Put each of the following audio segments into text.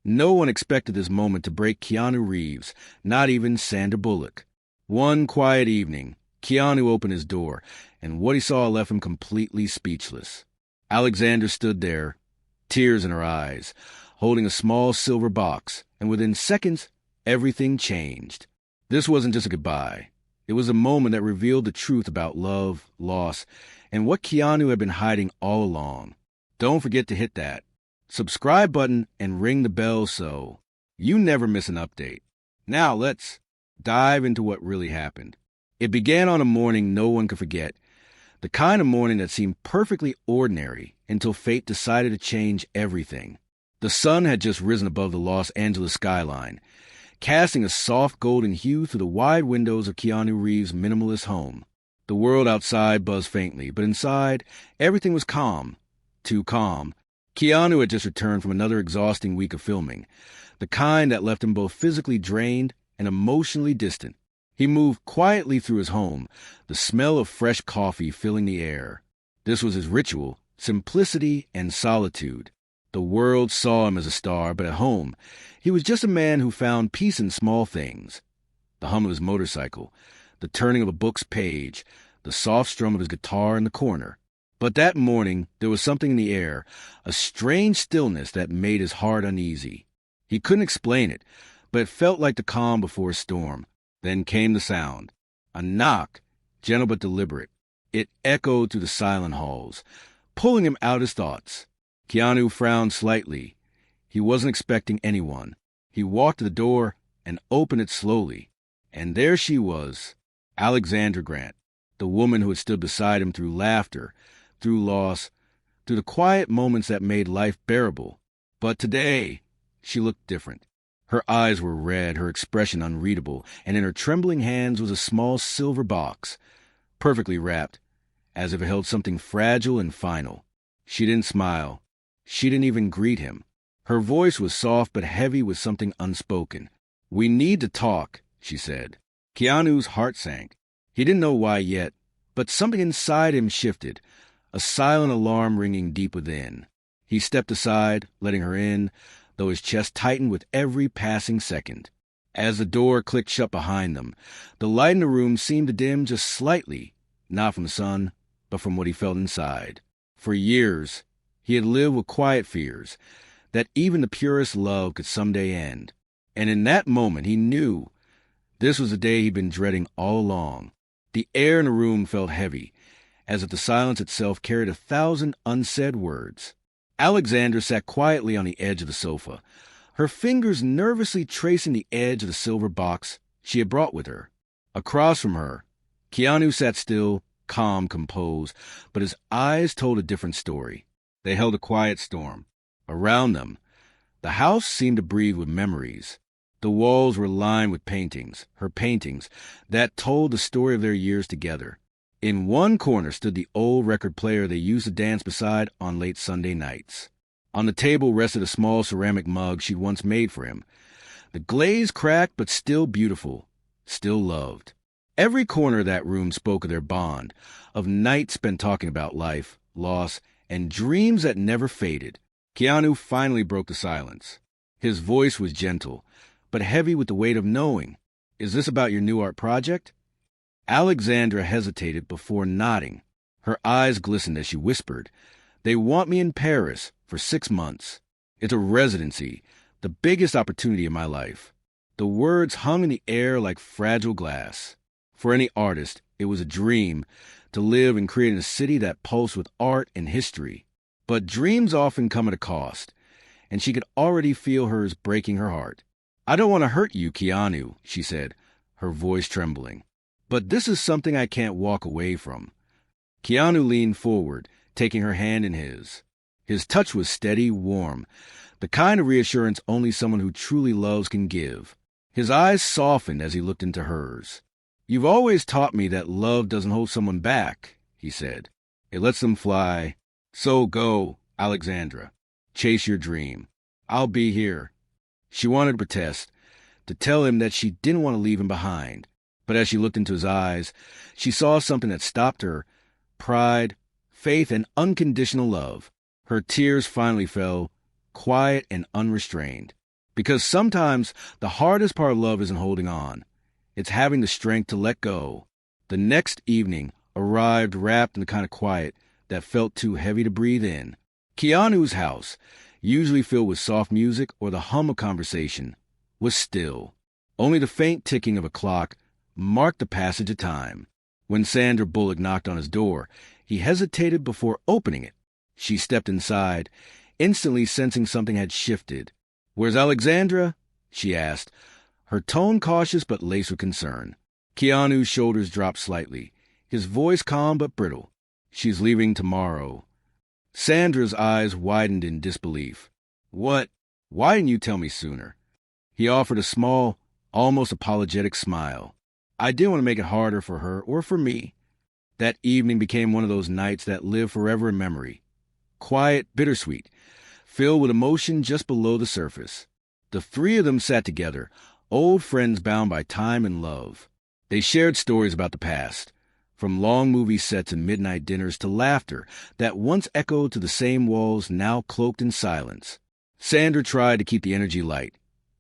No one expected this moment to break Keanu Reeves, not even Sandra Bullock. One quiet evening, Keanu opened his door, and what he saw left him completely speechless. Alexandra stood there, tears in her eyes, holding a small silver box, and within seconds, everything changed. This wasn't just a goodbye. It was a moment that revealed the truth about love, loss, and what Keanu had been hiding all along. Don't forget to hit that subscribe button and ring the bell so you never miss an update. Now let's dive into what really happened. It began on a morning no one could forget, the kind of morning that seemed perfectly ordinary until fate decided to change everything. The sun had just risen above the Los Angeles skyline, casting a soft golden hue through the wide windows of Keanu Reeves' minimalist home. The world outside buzzed faintly, but inside, everything was calm. Too calm. Keanu had just returned from another exhausting week of filming, the kind that left him both physically drained and emotionally distant. He moved quietly through his home, the smell of fresh coffee filling the air. This was his ritual, simplicity and solitude. The world saw him as a star, but at home, he was just a man who found peace in small things. The hum of his motorcycle, the turning of a book's page, the soft strum of his guitar in the corner. But that morning, there was something in the air, a strange stillness that made his heart uneasy. He couldn't explain it, but it felt like the calm before a storm. Then came the sound. A knock, gentle but deliberate. It echoed through the silent halls, pulling him out of his thoughts. Keanu frowned slightly. He wasn't expecting anyone. He walked to the door and opened it slowly. And there she was, Alexandra Grant, the woman who had stood beside him through laughter, through loss, through the quiet moments that made life bearable. But today, she looked different. Her eyes were red, her expression unreadable, and in her trembling hands was a small silver box, perfectly wrapped, as if it held something fragile and final. She didn't smile. She didn't even greet him. Her voice was soft but heavy with something unspoken. "We need to talk," she said. Keanu's heart sank. He didn't know why yet, but something inside him shifted, a silent alarm ringing deep within. He stepped aside, letting her in, though his chest tightened with every passing second. As the door clicked shut behind them, the light in the room seemed to dim just slightly, not from the sun, but from what he felt inside. For years, he had lived with quiet fears that even the purest love could someday end. And in that moment, he knew this was the day he'd been dreading all along. The air in the room felt heavy, as if the silence itself carried 1,000 unsaid words. Alexandra sat quietly on the edge of the sofa, her fingers nervously tracing the edge of the silver box she had brought with her. Across from her, Keanu sat still, calm, composed, but his eyes told a different story. They held a quiet storm. Around them, the house seemed to breathe with memories. The walls were lined with paintings, her paintings, that told the story of their years together. In one corner stood the old record player they used to dance beside on late Sunday nights. On the table rested a small ceramic mug she'd once made for him. The glaze cracked, but still beautiful, still loved. Every corner of that room spoke of their bond, of nights spent talking about life, loss, and dreams that never faded. Keanu finally broke the silence. His voice was gentle, but heavy with the weight of knowing. "Is this about your new art project?" Alexandra hesitated before nodding. Her eyes glistened as she whispered, "They want me in Paris for 6 months. It's a residency, the biggest opportunity of my life." The words hung in the air like fragile glass. For any artist, it was a dream to live and create in a city that pulsed with art and history. But dreams often come at a cost, and she could already feel hers breaking her heart. "I don't want to hurt you, Keanu," she said, her voice trembling. "But this is something I can't walk away from." Keanu leaned forward, taking her hand in his. His touch was steady, warm, the kind of reassurance only someone who truly loves can give. His eyes softened as he looked into hers. "You've always taught me that love doesn't hold someone back," he said. "It lets them fly. So go, Alexandra. Chase your dream. I'll be here." She wanted to protest, to tell him that she didn't want to leave him behind. But as she looked into his eyes, she saw something that stopped her: pride, faith, and unconditional love. Her tears finally fell, quiet and unrestrained. Because sometimes the hardest part of love isn't holding on. It's having the strength to let go. The next evening arrived wrapped in the kind of quiet that felt too heavy to breathe in. Keanu's house, usually filled with soft music or the hum of conversation, was still. Only the faint ticking of a clock marked the passage of time. When Sandra Bullock knocked on his door, he hesitated before opening it. She stepped inside, instantly sensing something had shifted. "Where's Alexandra?" she asked, her tone cautious but laced with concern. Keanu's shoulders dropped slightly, his voice calm but brittle. "She's leaving tomorrow." Sandra's eyes widened in disbelief. "What? Why didn't you tell me sooner?" He offered a small, almost apologetic smile. "I didn't want to make it harder for her or for me." That evening became one of those nights that live forever in memory. Quiet, bittersweet, filled with emotion just below the surface. The three of them sat together, old friends bound by time and love. They shared stories about the past, from long movie sets and midnight dinners to laughter that once echoed to the same walls now cloaked in silence. Sandra tried to keep the energy light,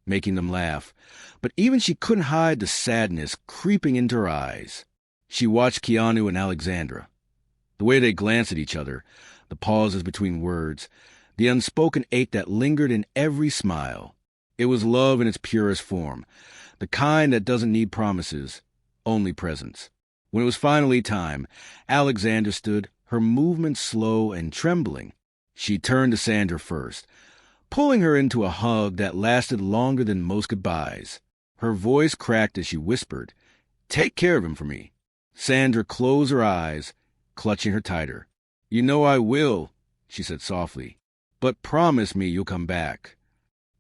making them laugh, but even she couldn't hide the sadness creeping into her eyes. She watched Keanu and Alexandra. The way they glanced at each other, the pauses between words, the unspoken ache that lingered in every smile. It was love in its purest form, the kind that doesn't need promises, only presence. When it was finally time, Alexandra stood, her movements slow and trembling. She turned to Sandra first, pulling her into a hug that lasted longer than most goodbyes. Her voice cracked as she whispered, "Take care of him for me." Sandra closed her eyes, clutching her tighter. "You know I will," she said softly, "but promise me you'll come back."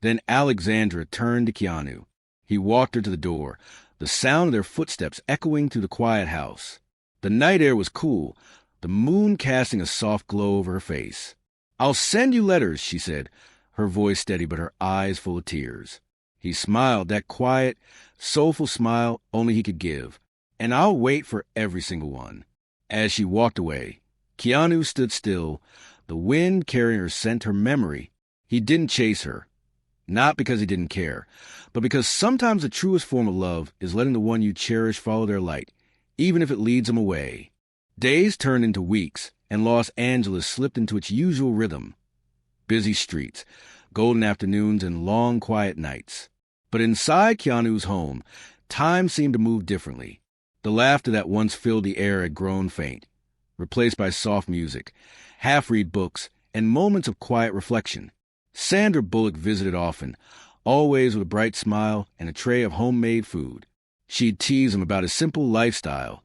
Then Alexandra turned to Keanu. He walked her to the door, the sound of their footsteps echoing through the quiet house. The night air was cool, the moon casting a soft glow over her face. "I'll send you letters," she said, her voice steady but her eyes full of tears. He smiled, that quiet, soulful smile only he could give. "And I'll wait for every single one." As she walked away, Keanu stood still, the wind carrying her scent, her memory. He didn't chase her. Not because he didn't care, but because sometimes the truest form of love is letting the one you cherish follow their light, even if it leads them away. Days turned into weeks, and Los Angeles slipped into its usual rhythm. Busy streets, golden afternoons, and long, quiet nights. But inside Keanu's home, time seemed to move differently. The laughter that once filled the air had grown faint, replaced by soft music, half-read books, and moments of quiet reflection. Sandra Bullock visited often, always with a bright smile and a tray of homemade food. She'd tease him about his simple lifestyle,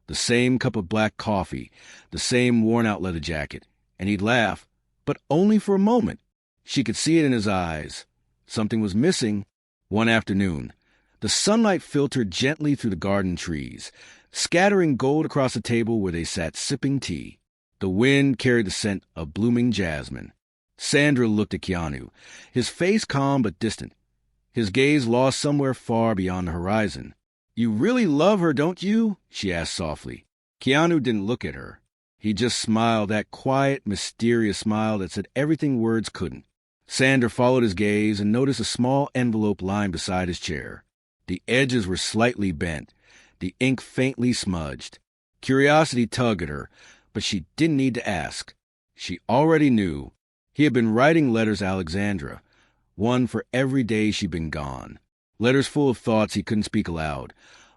the same cup of black coffee, the same worn-out leather jacket, and he'd laugh, but only for a moment. She could see it in his eyes. Something was missing. One afternoon, the sunlight filtered gently through the garden trees, scattering gold across the table where they sat sipping tea. The wind carried the scent of blooming jasmine. Sandra looked at Keanu, his face calm but distant, his gaze lost somewhere far beyond the horizon. "You really love her, don't you?" she asked softly. Keanu didn't look at her. He just smiled, that quiet, mysterious smile that said everything words couldn't. Sandra followed his gaze and noticed a small envelope lying beside his chair. The edges were slightly bent, the ink faintly smudged. Curiosity tugged at her, but she didn't need to ask. She already knew. He had been writing letters to Alexandra, one for every day she'd been gone. Letters full of thoughts he couldn't speak aloud,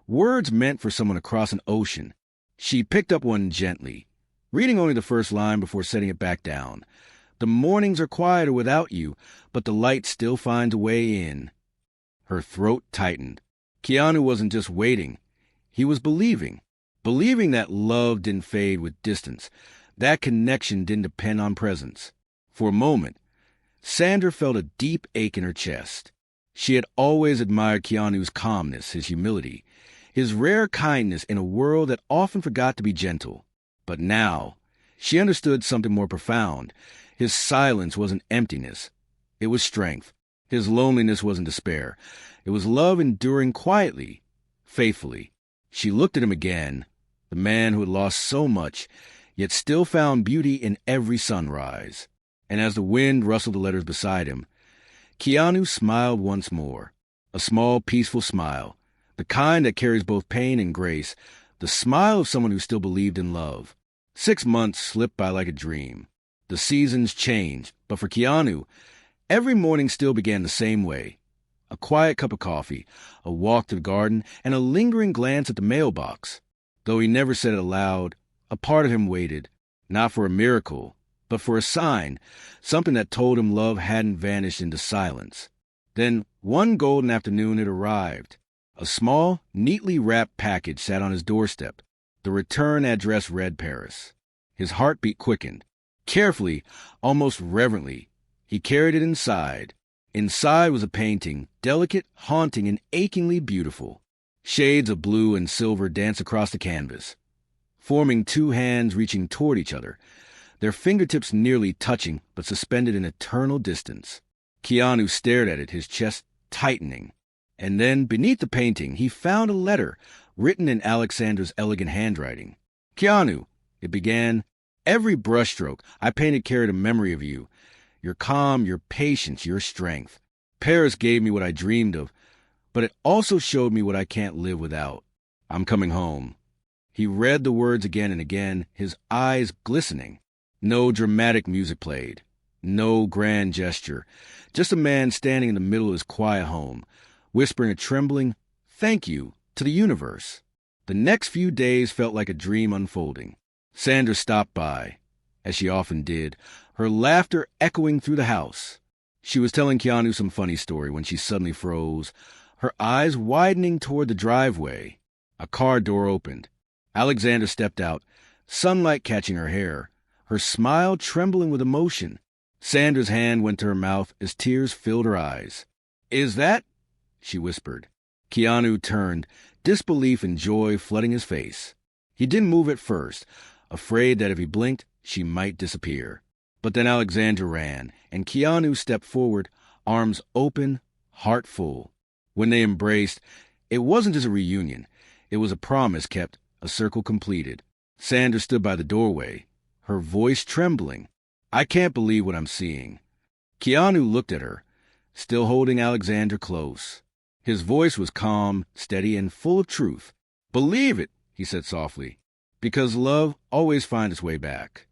words meant for someone across an ocean. She picked up one gently, reading only the first line before setting it back down. "The mornings are quieter without you, but the light still finds a way in." Her throat tightened. Keanu wasn't just waiting. He was believing that love didn't fade with distance, that connection didn't depend on presence. For a moment, Sandra felt a deep ache in her chest. She had always admired Keanu's calmness, his humility, his rare kindness in a world that often forgot to be gentle. But now, she understood something more profound. His silence wasn't emptiness. It was strength. His loneliness wasn't despair. It was love enduring quietly, faithfully. She looked at him again, the man who had lost so much, yet still found beauty in every sunrise. And as the wind rustled the letters beside him, Keanu smiled once more. A small, peaceful smile. The kind that carries both pain and grace. The smile of someone who still believed in love. 6 months slipped by like a dream. The seasons changed, but for Keanu, every morning still began the same way. A quiet cup of coffee, a walk to the garden, and a lingering glance at the mailbox. Though he never said it aloud, a part of him waited, not for a miracle, but for a sign, something that told him love hadn't vanished into silence. Then, one golden afternoon, it arrived. A small, neatly wrapped package sat on his doorstep. The return address read Paris. His heartbeat quickened. Carefully, almost reverently, he carried it inside. Inside was a painting, delicate, haunting, and achingly beautiful. Shades of blue and silver danced across the canvas, forming 2 hands reaching toward each other, their fingertips nearly touching but suspended in eternal distance. Keanu stared at it, his chest tightening. And then, beneath the painting, he found a letter written in Alexandra's elegant handwriting. "Keanu," it began, "every brushstroke I painted carried a memory of you. Your calm, your patience, your strength. Paris gave me what I dreamed of, but it also showed me what I can't live without. I'm coming home." He read the words again and again, his eyes glistening. No dramatic music played. No grand gesture. Just a man standing in the middle of his quiet home, whispering a trembling "thank you" to the universe. The next few days felt like a dream unfolding. Sandra stopped by, as she often did, her laughter echoing through the house. She was telling Keanu some funny story when she suddenly froze, her eyes widening toward the driveway. A car door opened. Alexandra stepped out, sunlight catching her hair, her smile trembling with emotion. Sandra's hand went to her mouth as tears filled her eyes. "Is that?" she whispered. Keanu turned, disbelief and joy flooding his face. He didn't move at first, afraid that if he blinked, she might disappear. But then Alexandra ran, and Keanu stepped forward, arms open, heart full. When they embraced, it wasn't just a reunion. It was a promise kept, a circle completed. Sandra stood by the doorway, her voice trembling. "I can't believe what I'm seeing." Keanu looked at her, still holding Alexandra close. His voice was calm, steady, and full of truth. "Believe it," he said softly, "because love always finds its way back."